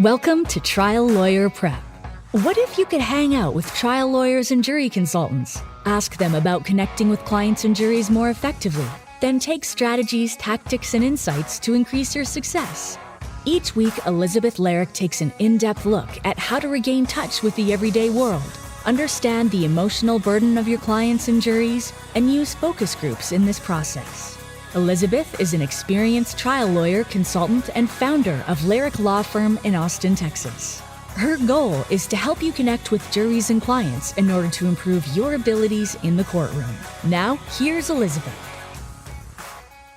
Welcome to Trial Lawyer Prep. What if you could hang out with trial lawyers and jury consultants? Ask them about connecting with clients and juries more effectively. Then take strategies, tactics, and insights to increase your success. Each week, Elizabeth Larrick takes an in-depth look at how to regain touch with the everyday world, understand the emotional burden of your clients and juries, and use focus groups in this process. Elizabeth is an experienced trial lawyer, consultant, and founder of Larrick Law Firm in Austin, Texas. Her goal is to help you connect with juries and clients in order to improve your abilities in the courtroom. Now, here's Elizabeth.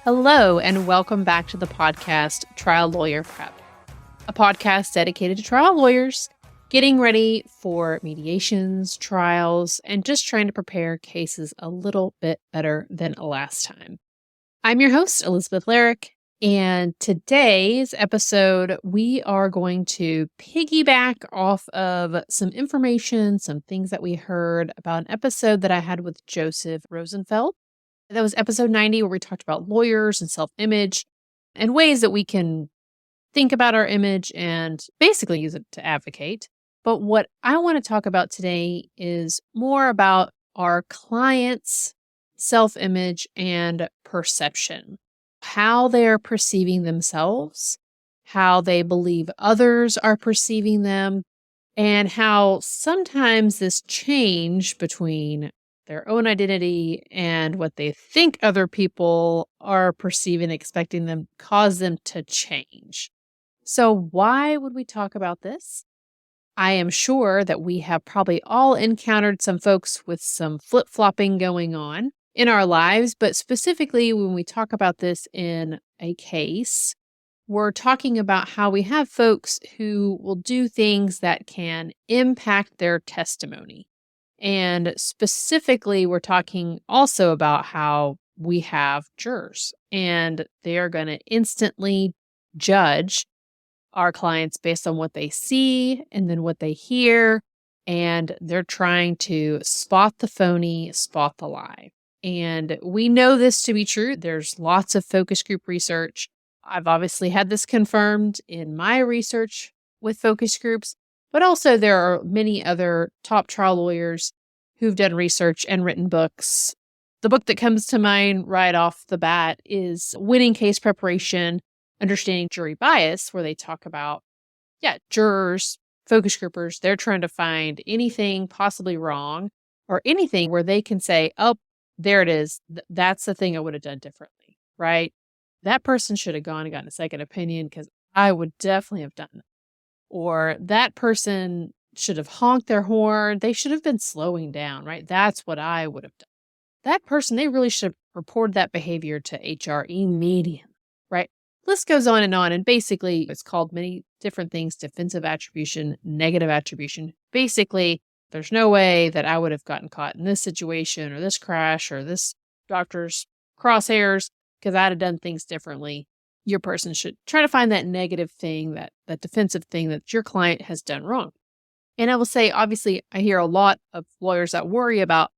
Hello, and welcome back to the podcast, Trial Lawyer Prep, a podcast dedicated to trial lawyers getting ready for mediations, trials, and just trying to prepare cases a little bit better than last time. I'm your host, Elizabeth Larrick, and today's episode, we are going to piggyback off of some information, some things that we heard about an episode that I had with Joseph Rosenfeld. That was episode 90, where we talked about lawyers and self-image and ways that we can think about our image and basically use it to advocate. But what I want to talk about today is more about our clients' self-image and perception, how they're perceiving themselves, how they believe others are perceiving them, and how sometimes this change between their own identity and what they think other people are perceiving, expecting them, cause them to change. So why would we talk about this? I am sure that we have probably all encountered some folks with some flip-flopping going on in our lives, but specifically when we talk about this in a case, we're talking about how we have folks who will do things that can impact their testimony. And specifically, we're talking also about how we have jurors, and they are going to instantly judge our clients based on what they see and then what they hear, and they're trying to spot the phony, spot the lie. And we know this to be true. There's lots of focus group research. I've obviously had this confirmed in my research with focus groups, but also there are many other top trial lawyers who've done research and written books. The book that comes to mind right off the bat is Winning Case Preparation, Understanding Jury Bias, where they talk about, jurors, focus groupers, they're trying to find anything possibly wrong or anything where they can say, oh, there it is. That's the thing I would have done differently, right? That person should have gone and gotten a second opinion because I would definitely have done that. Or that person should have honked their horn. They should have been slowing down, right? That's what I would have done. That person, they really should have reported that behavior to HR immediately, right? List goes on. And basically, it's called many different things: defensive attribution, negative attribution. Basically, there's no way that I would have gotten caught in this situation or this crash or this doctor's crosshairs because I'd have done things differently. Your person should try to find that negative thing, that defensive thing that your client has done wrong. And I will say, obviously, I hear a lot of lawyers that worry about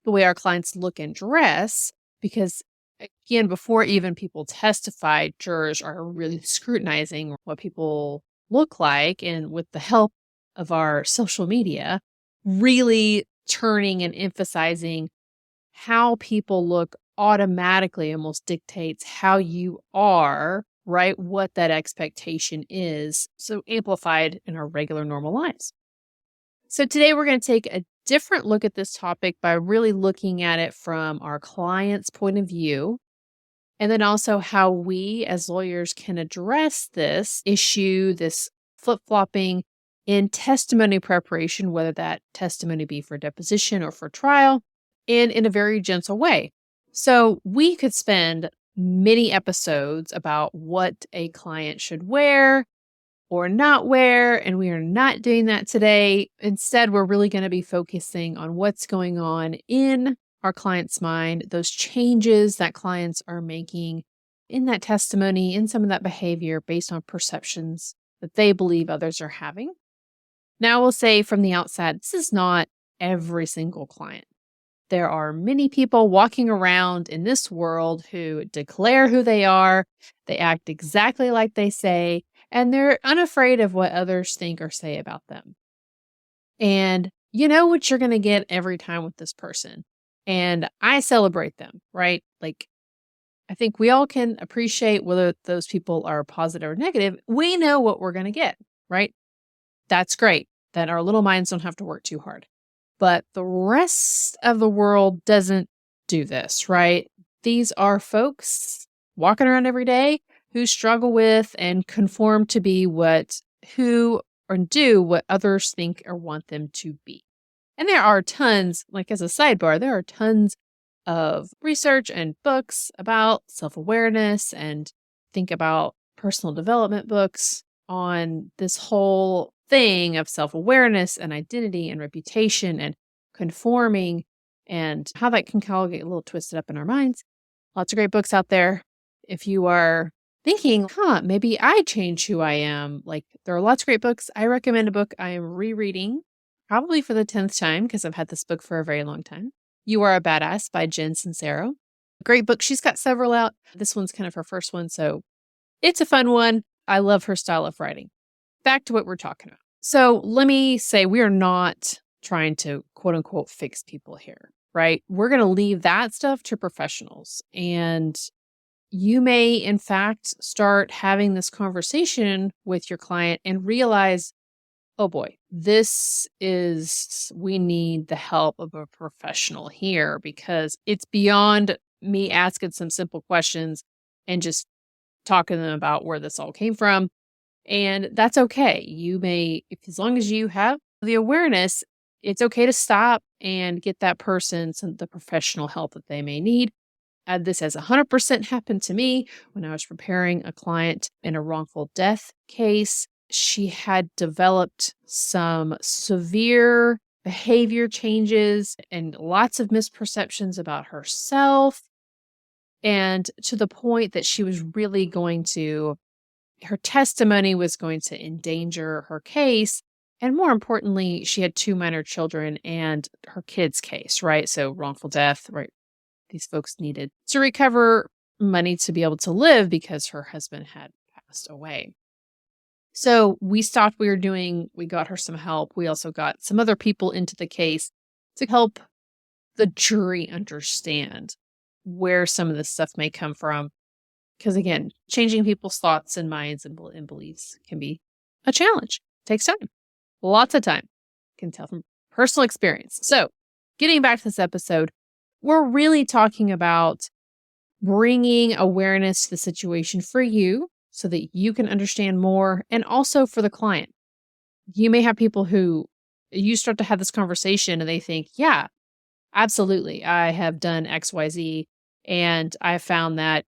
the way our clients look and dress because, again, before even people testify, jurors are really scrutinizing what people look like. And with the help of our social media, really turning and emphasizing how people look automatically almost dictates how you are, right? What that expectation is. So amplified in our regular normal lives. So today we're going to take a different look at this topic by really looking at it from our client's point of view, and then also how we as lawyers can address this issue, this flip-flopping in testimony preparation, whether that testimony be for deposition or for trial, and in a very gentle way. So we could spend many episodes about what a client should wear or not wear, and we are not doing that today. Instead, we're really going to be focusing on what's going on in our client's mind, those changes that clients are making in that testimony, in some of that behavior based on perceptions that they believe others are having. Now, I will say from the outset, this is not every single client. There are many people walking around in this world who declare who they are. They act exactly like they say, and they're unafraid of what others think or say about them. And you know what you're going to get every time with this person. And I celebrate them, right? Like, I think we all can appreciate whether those people are positive or negative. We know what we're going to get, right? That's great. That our little minds don't have to work too hard. But the rest of the world doesn't do this, right? These are folks walking around every day who struggle with and conform to be who or do what others think or want them to be. And there are tons, like as a sidebar, there are tons of research and books about self-awareness, and think about personal development books on this whole thing of self-awareness and identity and reputation and conforming, and how that can kind of get a little twisted up in our minds. Lots of great books out there. If you are thinking, maybe I change who I am, like there are lots of great books. I recommend a book I am rereading probably for the 10th time because I've had this book for a very long time. You Are a Badass by Jen Sincero. Great book. She's got several out. This one's kind of her first one, so it's a fun one. I love her style of writing. Back to what we're talking about. So let me say we are not trying to quote unquote fix people here, right? We're going to leave that stuff to professionals. And you may, in fact, start having this conversation with your client and realize, oh boy, we need the help of a professional here, because it's beyond me asking some simple questions and just talking to them about where this all came from. And that's okay. You may, as long as you have the awareness, it's okay to stop and get that person the professional help that they may need. This has 100% happened to me when I was preparing a client in a wrongful death case. She had developed some severe behavior changes and lots of misperceptions about herself. And to the point that she was really her testimony was going to endanger her case. And more importantly, she had 2 minor children and her kid's case, right? So wrongful death, right? These folks needed to recover money to be able to live because her husband had passed away. So we stopped what we were doing. We got her some help. We also got some other people into the case to help the jury understand where some of this stuff may come from. Because again, changing people's thoughts and minds and beliefs can be a challenge. It takes time. Lots of time. Can tell from personal experience. So getting back to this episode, we're really talking about bringing awareness to the situation for you so that you can understand more, and also for the client. You may have people who you start to have this conversation and they think, yeah, absolutely, I have done XYZ, and I found that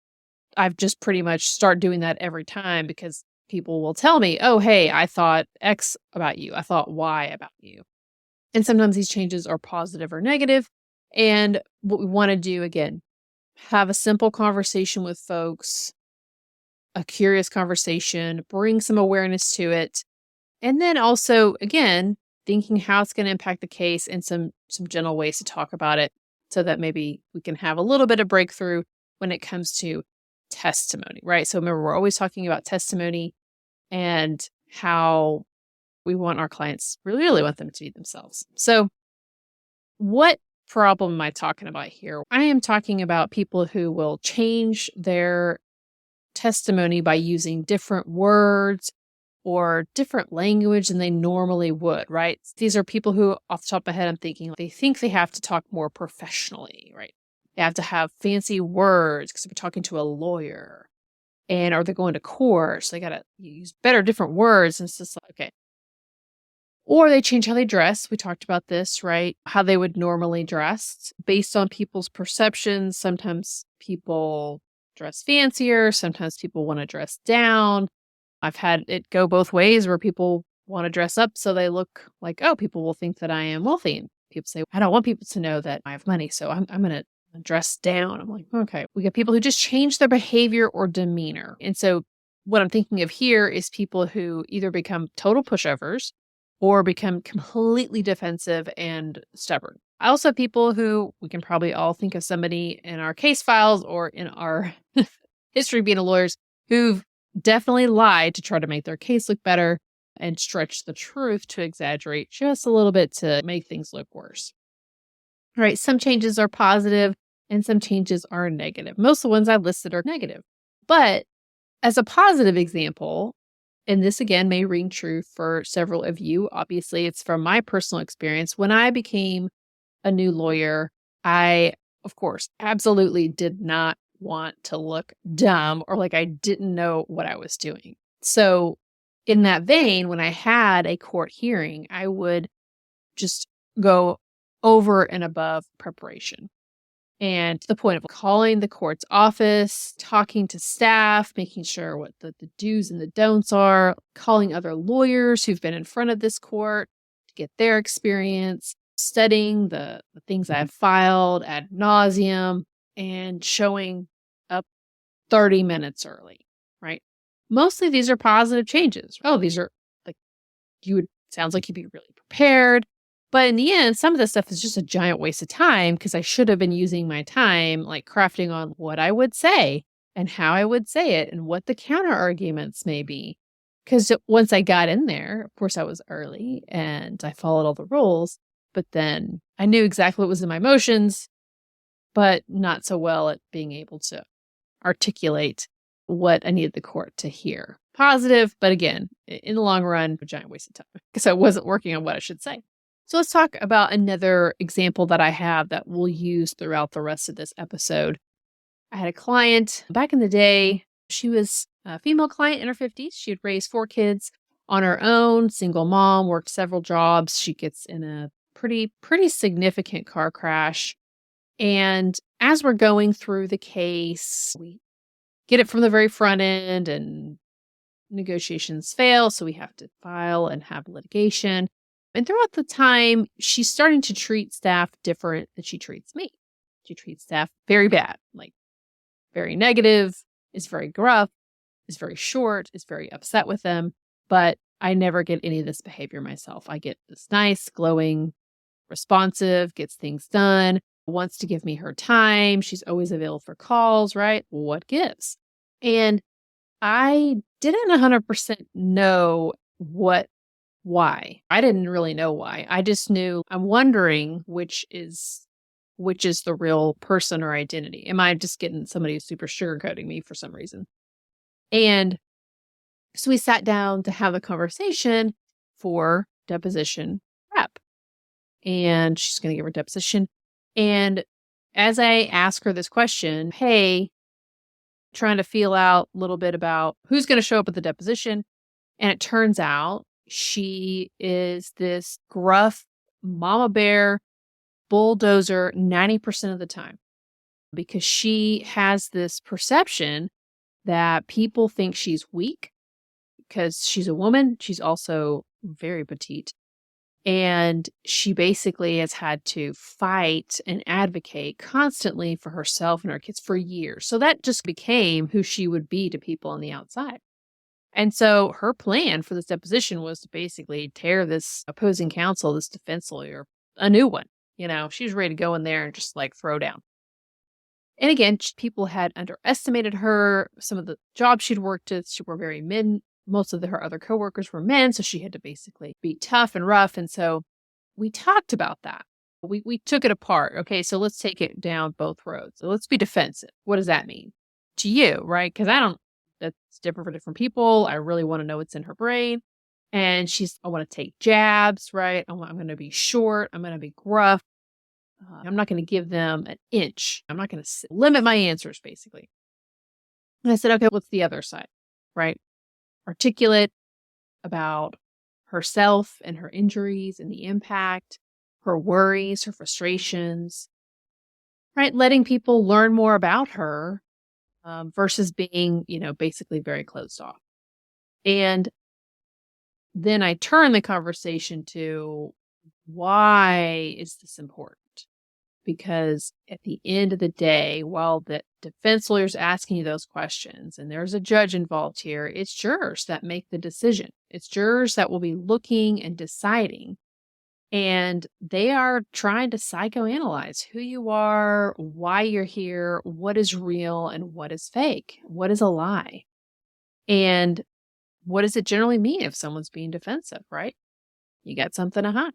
I've just pretty much start doing that every time because people will tell me, oh, hey, I thought X about you. I thought Y about you. And sometimes these changes are positive or negative. And what we want to do, again, have a simple conversation with folks, a curious conversation, bring some awareness to it. And then also, again, thinking how it's going to impact the case and some gentle ways to talk about it so that maybe we can have a little bit of breakthrough when it comes to testimony, right? So remember, we're always talking about testimony and how we want our clients, really want them to be themselves. So what problem am I talking about here? I am talking about people who will change their testimony by using different words or different language than they normally would, right? These are people who, off the top of my head, I'm thinking they think they have to talk more professionally, right? They have to have fancy words because they're talking to a lawyer, or they're going to court, so they got to use different words. And it's just like, okay. Or they change how they dress. We talked about this, right? How they would normally dress based on people's perceptions. Sometimes people dress fancier. Sometimes people want to dress down. I've had it go both ways where people want to dress up so they look like, oh, people will think that I am wealthy. And people say, I don't want people to know that I have money, so I'm going to dress down. I'm like, okay. We got people who just change their behavior or demeanor. And so what I'm thinking of here is people who either become total pushovers or become completely defensive and stubborn. I also have people who, we can probably all think of somebody in our case files or in our history of being lawyers, who've definitely lie to try to make their case look better and stretch the truth to exaggerate just a little bit to make things look worse. Right? Some changes are positive and some changes are negative. Most of the ones I've listed are negative. But as a positive example, and this again may ring true for several of you, obviously, it's from my personal experience. When I became a new lawyer, I, of course, absolutely did not want to look dumb or like I didn't know what I was doing. So, in that vein, when I had a court hearing, I would just go over and above preparation. And to the point of calling the court's office, talking to staff, making sure what the do's and the don'ts are, calling other lawyers who've been in front of this court to get their experience, studying the things I've filed ad nauseum, and showing up 30 minutes early, right? Mostly these are positive changes. Oh, these are like, sounds like you'd be really prepared. But in the end, some of this stuff is just a giant waste of time because I should have been using my time like crafting on what I would say and how I would say it and what the counter arguments may be. Because once I got in there, of course, I was early and I followed all the rules, but then I knew exactly what was in my motions, but not so well at being able to articulate what I needed the court to hear. Positive, but again, in the long run, a giant waste of time because I wasn't working on what I should say. So let's talk about another example that I have that we'll use throughout the rest of this episode. I had a client back in the day. She was a female client in her 50s. She had raised 4 kids on her own, single mom, worked several jobs. She gets in a pretty significant car crash. And as we're going through the case, we get it from the very front end and negotiations fail. So we have to file and have litigation. And throughout the time, she's starting to treat staff different than she treats me. She treats staff very bad, like very negative, is very gruff, is very short, is very upset with them. But I never get any of this behavior myself. I get this nice, glowing, responsive, gets things done, wants to give me her time. She's always available for calls, right? What gives? And I didn't 100% know why. I didn't really know why. I just knew I'm wondering which is the real person or identity. Am I just getting somebody who's super sugarcoating me for some reason? And so we sat down to have a conversation for deposition prep. And she's going to give her deposition. And as I ask her this question, hey, trying to feel out a little bit about who's going to show up at the deposition. And it turns out she is this gruff mama bear bulldozer 90% of the time because she has this perception that people think she's weak because she's a woman. She's also very petite. And she basically has had to fight and advocate constantly for herself and her kids for years. So that just became who she would be to people on the outside. And so her plan for this deposition was to basically tear this opposing counsel, this defense lawyer, a new one. You know, she was ready to go in there and just like throw down. And again, people had underestimated her. Some of the jobs she'd worked at, she were very men. Most of her other coworkers were men. So she had to basically be tough and rough. And so we talked about that. We took it apart. Okay, so let's take it down both roads. So let's be defensive. What does that mean to you, right? Because that's different for different people. I really want to know what's in her brain. And I want to take jabs, right? I'm going to be short. I'm going to be gruff. I'm not going to give them an inch. I'm not going to limit my answers, basically. And I said, okay, what's the other side, right? Articulate about herself and her injuries and the impact, her worries, her frustrations, right? Letting people learn more about her versus being, basically very closed off. And then I turn the conversation to why is this important? Because at the end of the day, while the defense lawyer's asking you those questions and there's a judge involved here, it's jurors that make the decision. It's jurors that will be looking and deciding. And they are trying to psychoanalyze who you are, why you're here, what is real and what is fake, what is a lie. And what does it generally mean if someone's being defensive, right? You got something to hide.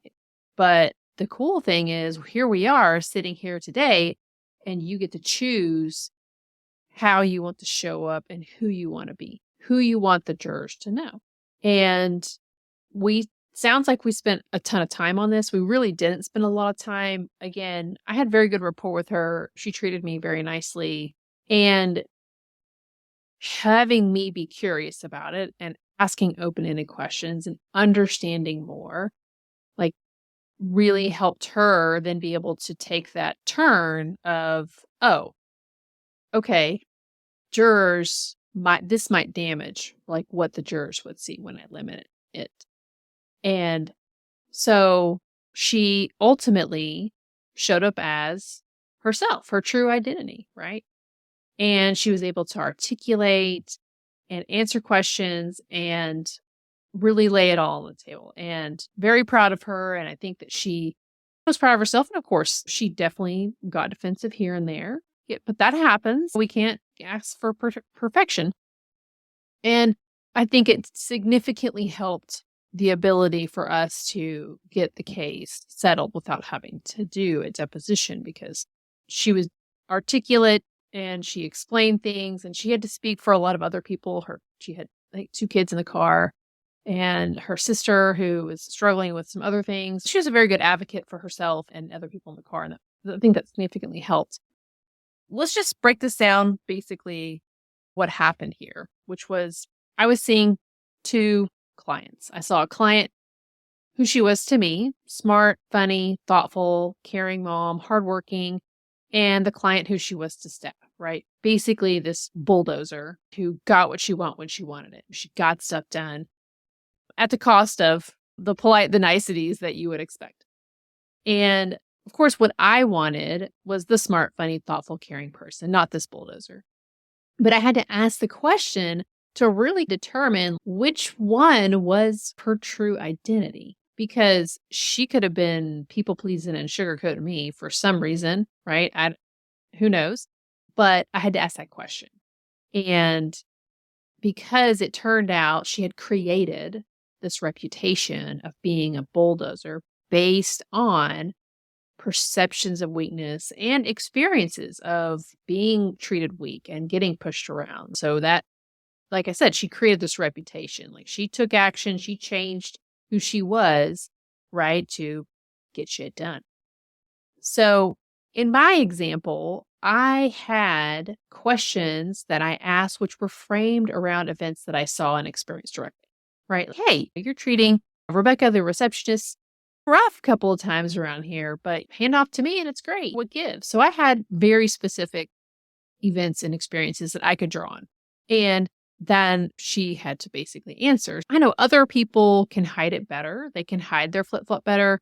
But the cool thing is, here we are sitting here today, and you get to choose how you want to show up and who you want to be, who you want the jurors to know. And sounds like we spent a ton of time on this. We really didn't spend a lot of time. Again, I had very good rapport with her. She treated me very nicely. And having me be curious about it and asking open-ended questions and understanding more, like, really helped her then be able to take that turn of, oh, okay, this might damage like what the jurors would see when I limit it. And so she ultimately showed up as herself, her true identity, right? And she was able to articulate and answer questions and really lay it all on the table. And very proud of her. And I think that she was proud of herself. And of course, she definitely got defensive here and there. Yeah, but that happens. We can't ask for perfection. And I think it significantly helped the ability for us to get the case settled without having to do a deposition, because she was articulate and she explained things, and she had to speak for a lot of other people. She had like 2 kids in the car and her sister who was struggling with some other things. She was a very good advocate for herself and other people in the car. And I think that significantly helped. Let's just break this down. Basically, what happened here, which was I was seeing 2 clients. I saw a client who she was to me: smart, funny, thoughtful, caring mom, hardworking, and the client who she was to staff, right? Basically, this bulldozer who got what she wanted when she wanted it. She got stuff done at the cost of the niceties that you would expect. And of course, what I wanted was the smart, funny, thoughtful, caring person, not this bulldozer. But I had to ask the question to really determine which one was her true identity, because she could have been people pleasing and sugarcoating me for some reason, right? Who knows? But I had to ask that question. And because it turned out she had created this reputation of being a bulldozer based on perceptions of weakness and experiences of being treated weak and getting pushed around. So that, like I said, she created this reputation. Like, she took action, she changed who she was, right, to get shit done. So in my example, I had questions that I asked which were framed around events that I saw and experienced directly, right? Hey, you're treating Rebecca, the receptionist, rough a couple of times around here, but hand off to me and it's great. What gives? So I had very specific events and experiences that I could draw on. And then she had to basically answer. I know other people can hide it better. They can hide their flip-flop better,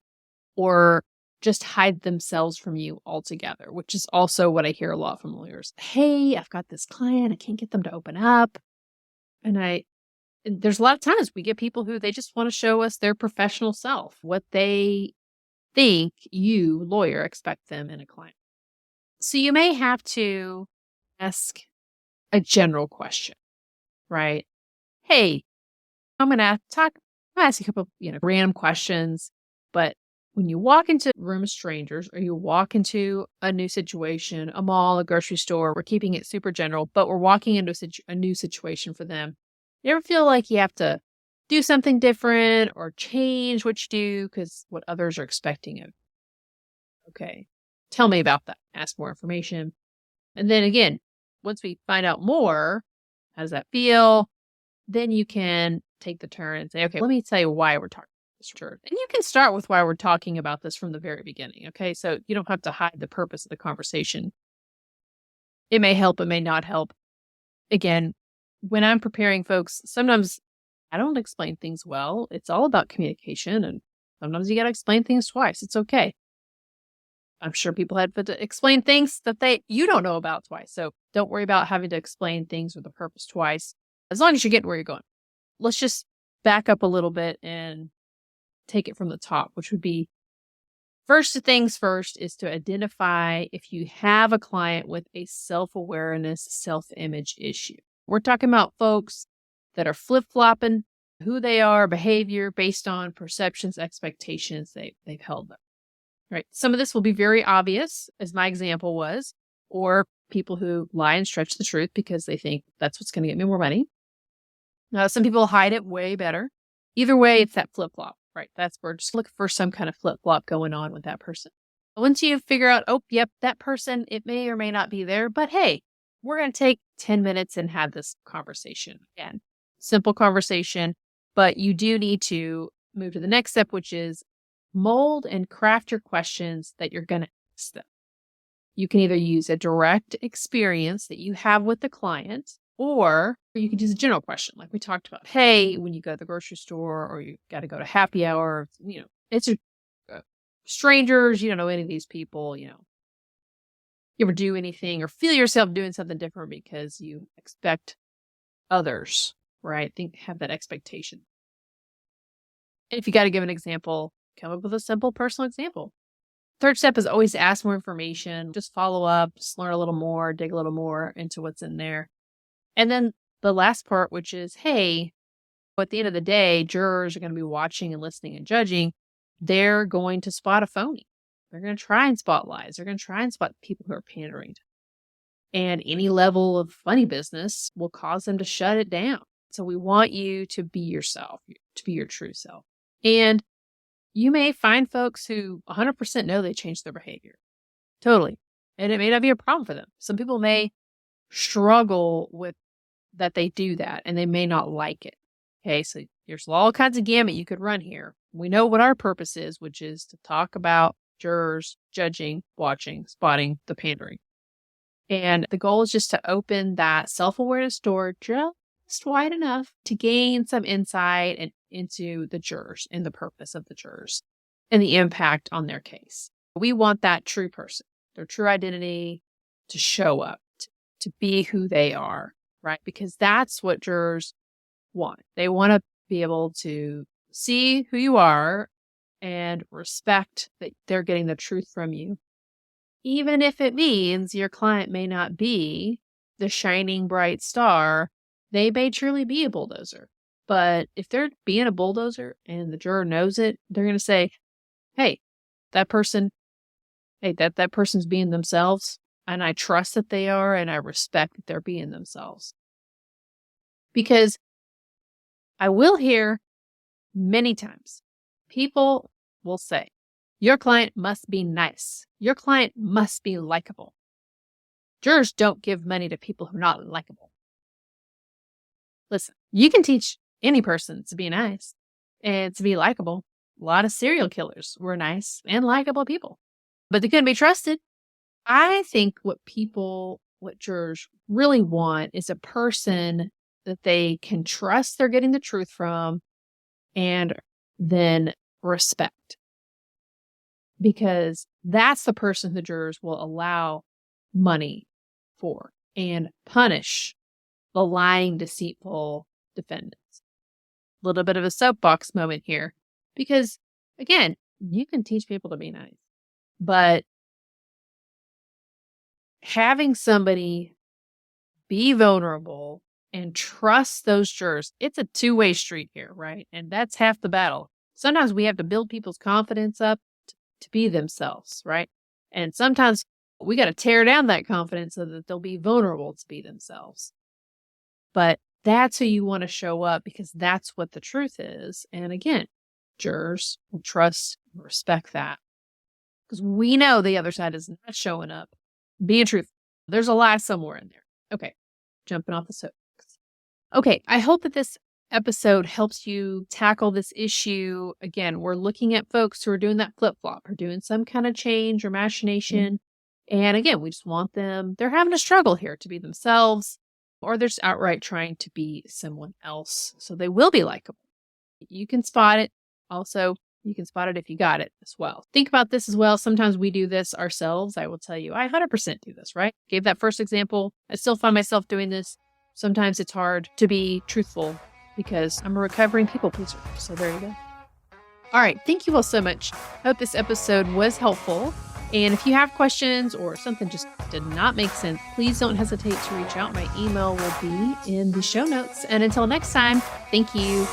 or just hide themselves from you altogether, which is also what I hear a lot from lawyers. Hey, I've got this client. I can't get them to open up. And there's a lot of times we get people who they just want to show us their professional self, what they think you, lawyer, expect them in a client. So you may have to ask a general question, right? Hey, I'm going to ask a couple of, random questions, but when you walk into a room of strangers or you walk into a new situation, a mall, a grocery store, we're keeping it super general, but we're walking into a new situation for them. You ever feel like you have to do something different or change what you do because what others are expecting of you? Okay, tell me about that. Ask more information. And then again, once we find out more, how does that feel? Then you can take the turn and say, okay, let me tell you why we're talking about this. And you can start with why we're talking about this from the very beginning. Okay, so you don't have to hide the purpose of the conversation. It may help, it may not help. Again, when I'm preparing folks, sometimes I don't explain things well. It's all about communication, and sometimes you got to explain things twice. It's okay. I'm sure people had to explain things that you don't know about twice. So don't worry about having to explain things with a purpose twice, as long as you're getting where you're going. Let's just back up a little bit and take it from the top, which would be, first things first is to identify if you have a client with a self-awareness, self-image issue. We're talking about folks that are flip-flopping who they are, behavior based on perceptions, expectations they've held them. Right. Some of this will be very obvious, as my example was, or people who lie and stretch the truth because they think that's what's going to get me more money. Some people hide it way better. Either way, it's that flip-flop, right? We're just looking for some kind of flip-flop going on with that person. Once you figure out, oh, yep, that person, it may or may not be there, but hey, we're going to take 10 minutes and have this conversation. Again, simple conversation, but you do need to move to the next step, which is mold and craft your questions that you're going to ask them. You can either use a direct experience that you have with the client, or you could use a general question like we talked about. Hey, when you go to the grocery store or you got to go to happy hour, it's strangers, you don't know any of these people, you ever do anything or feel yourself doing something different because you expect others, right? Have that expectation. And if you got to give an example, come up with a simple personal example. Third step is always ask more information. Just follow up, just learn a little more, dig a little more into what's in there. And then the last part, which is, hey, at the end of the day, jurors are going to be watching and listening and judging. They're going to spot a phony. They're going to try and spot lies. They're going to try and spot people who are pandering. And any level of funny business will cause them to shut it down. So we want you to be yourself, to be your true self. And you may find folks who 100% know they changed their behavior. Totally. And it may not be a problem for them. Some people may struggle with that they do that and they may not like it. Okay, so there's all kinds of gamut you could run here. We know what our purpose is, which is to talk about jurors judging, watching, spotting the pandering. And the goal is just to open that self-awareness door just wide enough to gain some insight and into the jurors and the purpose of the jurors and the impact on their case. We want that true person, their true identity to show up, to be who they are, right? Because that's what jurors want. They want to be able to see who you are and respect that they're getting the truth from you. Even if it means your client may not be the shining bright star, they may truly be a bulldozer. But if they're being a bulldozer and the juror knows it, they're going to say, hey, that person's being themselves. And I trust that they are, and I respect that they're being themselves. Because I will hear many times, people will say, your client must be nice. Your client must be likable. Jurors don't give money to people who are not likable. Listen, you can teach any person to be nice and to be likable. A lot of serial killers were nice and likable people, but they couldn't be trusted. I think what jurors really want is a person that they can trust they're getting the truth from and then respect. Because that's the person the jurors will allow money for and punish the lying, deceitful defendants. A little bit of a soapbox moment here. Because, again, you can teach people to be nice. But having somebody be vulnerable and trust those jurors, it's a two-way street here, right? And that's half the battle. Sometimes we have to build people's confidence up to be themselves, right? And sometimes we got to tear down that confidence so that they'll be vulnerable to be themselves. But that's who you want to show up because that's what the truth is. And again, jurors will trust and respect that because we know the other side is not showing up, being truthful. There's a lie somewhere in there. Okay, jumping off the soapbox. Okay, I hope that this episode helps you tackle this issue. Again, we're looking at folks who are doing that flip-flop or doing some kind of change or machination. And again, we just want them, they're having a struggle here to be themselves, or they're just outright trying to be someone else. So they will be likable. You can spot it. Also, you can spot it if you got it as well. Think about this as well. Sometimes we do this ourselves. I will tell you, I 100% do this, right? Gave that first example. I still find myself doing this. Sometimes it's hard to be truthful because I'm a recovering people pleaser. So there you go. All right. Thank you all so much. I hope this episode was helpful. And if you have questions or something just did not make sense, please don't hesitate to reach out. My email will be in the show notes. And until next time, thank you.